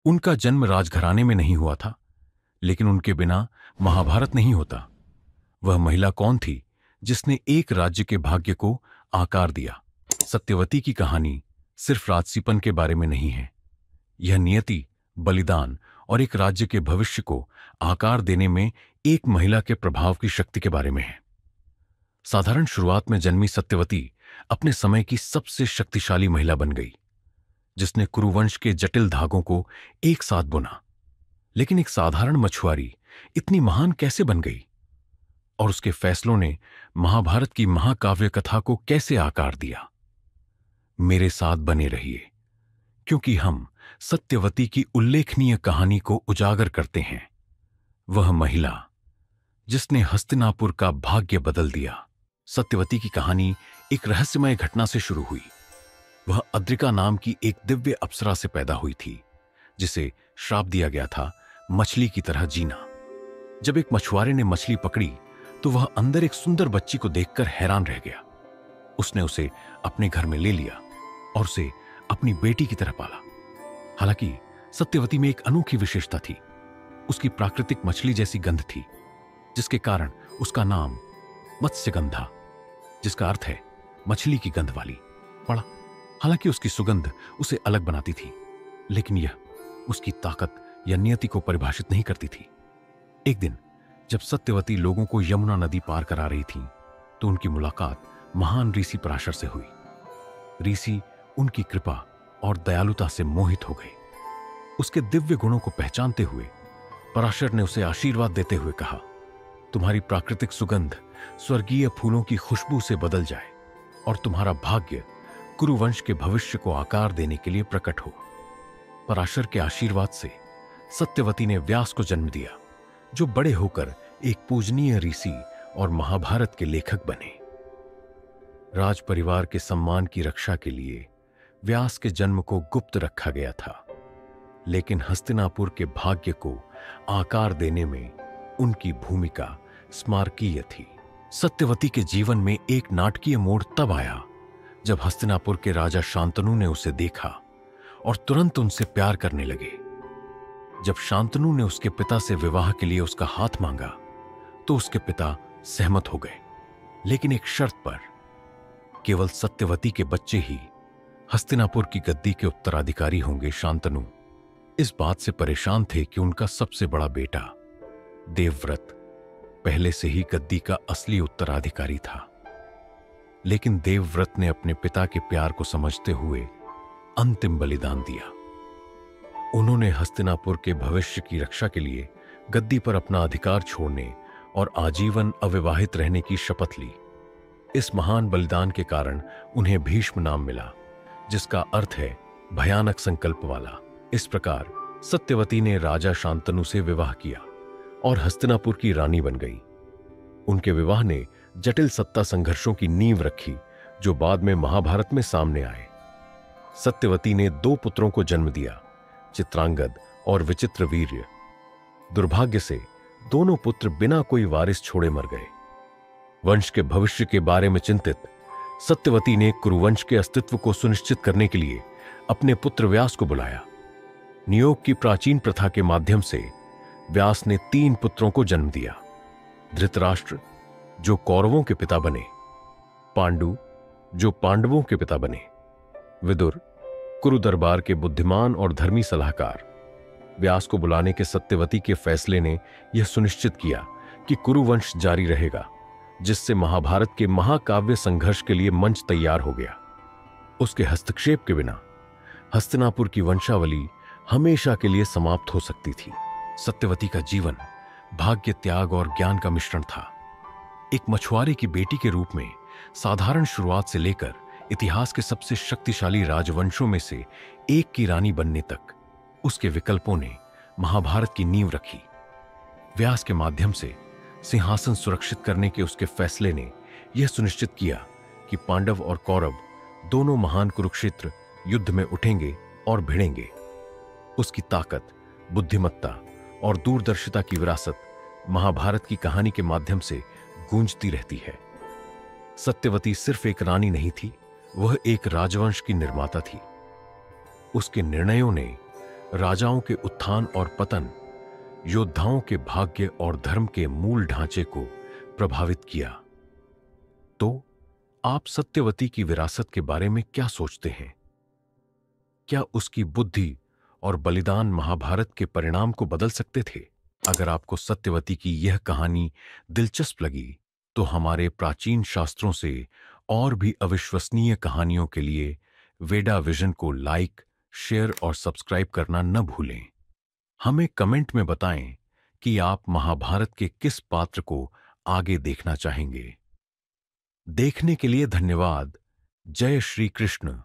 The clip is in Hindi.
उनका जन्म राजघराने में नहीं हुआ था, लेकिन उनके बिना महाभारत नहीं होता। वह महिला कौन थी जिसने एक राज्य के भाग्य को आकार दिया? सत्यवती की कहानी सिर्फ राजसीपन के बारे में नहीं है। यह नियति, बलिदान और एक राज्य के भविष्य को आकार देने में एक महिला के प्रभाव की शक्ति के बारे में है। साधारण शुरुआत में जन्मी सत्यवती अपने समय की सबसे शक्तिशाली महिला बन गई, जिसने कुरुवंश के जटिल धागों को एक साथ बुना। लेकिन एक साधारण मछुआरी इतनी महान कैसे बन गई? और उसके फैसलों ने महाभारत की महाकाव्य कथा को कैसे आकार दिया? मेरे साथ बने रहिए, क्योंकि हम सत्यवती की उल्लेखनीय कहानी को उजागर करते हैं। वह महिला जिसने हस्तिनापुर का भाग्य बदल दिया। सत्यवती की कहानी एक रहस्यमय घटना से शुरू हुई। वह अद्रिका नाम की एक दिव्य अप्सरा से पैदा हुई थी, जिसे श्राप दिया गया था मछली की तरह जीना। जब एक मछुआरे ने मछली पकड़ी तो वह अंदर एक सुंदर बच्ची को देखकर हैरान रह गया। उसने उसे अपने घर में ले लिया और उसे अपनी बेटी की तरह पाला। हालांकि सत्यवती में एक अनोखी विशेषता थी। उसकी प्राकृतिक मछली जैसी गंध थी, जिसके कारण उसका नाम मत्स्यगंधा, जिसका अर्थ है मछली की गंध वाली, पड़ा। हालांकि उसकी सुगंध उसे अलग बनाती थी, लेकिन यह उसकी ताकत या नियति को परिभाषित नहीं करती थी। एक दिन जब सत्यवती लोगों को यमुना नदी पार करा रही थी, तो उनकी मुलाकात महान ऋषि पराशर से हुई। ऋषि उनकी कृपा और दयालुता से मोहित हो गए। उसके दिव्य गुणों को पहचानते हुए पराशर ने उसे आशीर्वाद देते हुए कहा, तुम्हारी प्राकृतिक सुगंध स्वर्गीय फूलों की खुशबू से बदल जाए और तुम्हारा भाग्य कुरुवंश के भविष्य को आकार देने के लिए प्रकट हो। पराशर के आशीर्वाद से सत्यवती ने व्यास को जन्म दिया, जो बड़े होकर एक पूजनीय ऋषि और महाभारत के लेखक बने। राज परिवार के सम्मान की रक्षा के लिए व्यास के जन्म को गुप्त रखा गया था, लेकिन हस्तिनापुर के भाग्य को आकार देने में उनकी भूमिका स्मारकीय थी। सत्यवती के जीवन में एक नाटकीय मोड़ तब आया जब हस्तिनापुर के राजा शांतनु ने उसे देखा और तुरंत उनसे प्यार करने लगे। जब शांतनु ने उसके पिता से विवाह के लिए उसका हाथ मांगा, तो उसके पिता सहमत हो गए, लेकिन एक शर्त पर। केवल सत्यवती के बच्चे ही हस्तिनापुर की गद्दी के उत्तराधिकारी होंगे। शांतनु इस बात से परेशान थे कि उनका सबसे बड़ा बेटा देवव्रत पहले से ही गद्दी का असली उत्तराधिकारी था। लेकिन देवव्रत ने अपने पिता के प्यार को समझते हुए अंतिम बलिदान दिया। उन्होंने हस्तिनापुर के भविष्य की रक्षा के लिए गद्दी पर अपना अधिकार छोड़ने और आजीवन अविवाहित रहने की शपथ ली। इस महान बलिदान के कारण उन्हें भीष्म नाम मिला, जिसका अर्थ है भयानक संकल्प वाला। इस प्रकार सत्यवती ने राजा शांतनु से विवाह किया और हस्तिनापुर की रानी बन गई। उनके विवाह ने जटिल सत्ता संघर्षों की नींव रखी, जो बाद में महाभारत में सामने आए। सत्यवती ने 2 पुत्रों को जन्म दिया, चित्रांगद और विचित्रवीर्य। दुर्भाग्य से दोनों पुत्र बिना कोई वारिस छोड़े मर गए। वंश के भविष्य के बारे में चिंतित सत्यवती ने कुरुवंश के अस्तित्व को सुनिश्चित करने के लिए अपने पुत्र व्यास को बुलाया। नियोग की प्राचीन प्रथा के माध्यम से व्यास ने 3 पुत्रों को जन्म दिया। धृतराष्ट्र, जो कौरवों के पिता बने, पांडु, जो पांडवों के पिता बने, विदुर, कुरु दरबार के बुद्धिमान और धर्मी सलाहकार। व्यास को बुलाने के सत्यवती के फैसले ने यह सुनिश्चित किया कि कुरुवंश जारी रहेगा, जिससे महाभारत के महाकाव्य संघर्ष के लिए मंच तैयार हो गया। उसके हस्तक्षेप के बिना हस्तिनापुर की वंशावली हमेशा के लिए समाप्त हो सकती थी। सत्यवती का जीवन भाग्य, त्याग और ज्ञान का मिश्रण था। एक मछुआरे की बेटी के रूप में साधारण शुरुआत से लेकर इतिहास के सबसे शक्तिशाली राजवंशों में से एक की रानी बनने तक उसके विकल्पों ने महाभारत की नींव रखी। व्यास के माध्यम से सिंहासन सुरक्षित करने के उसके फैसले ने यह सुनिश्चित किया कि पांडव और कौरव दोनों महान कुरुक्षेत्र युद्ध में उठेंगे और भिड़ेंगे। उसकी ताकत, बुद्धिमत्ता और दूरदर्शिता की विरासत महाभारत की कहानी के माध्यम से गूंजती रहती है। सत्यवती सिर्फ एक रानी नहीं थी, वह एक राजवंश की निर्माता थी। उसके निर्णयों ने राजाओं के उत्थान और पतन, योद्धाओं के भाग्य और धर्म के मूल ढांचे को प्रभावित किया। तो आप सत्यवती की विरासत के बारे में क्या सोचते हैं? क्या उसकी बुद्धि और बलिदान महाभारत के परिणाम को बदल सकते थे? अगर आपको सत्यवती की यह कहानी दिलचस्प लगी, तो हमारे प्राचीन शास्त्रों से और भी अविश्वसनीय कहानियों के लिए वेदा विजन को लाइक, शेयर और सब्सक्राइब करना न भूलें। हमें कमेंट में बताएं कि आप महाभारत के किस पात्र को आगे देखना चाहेंगे। देखने के लिए धन्यवाद। जय श्री कृष्ण।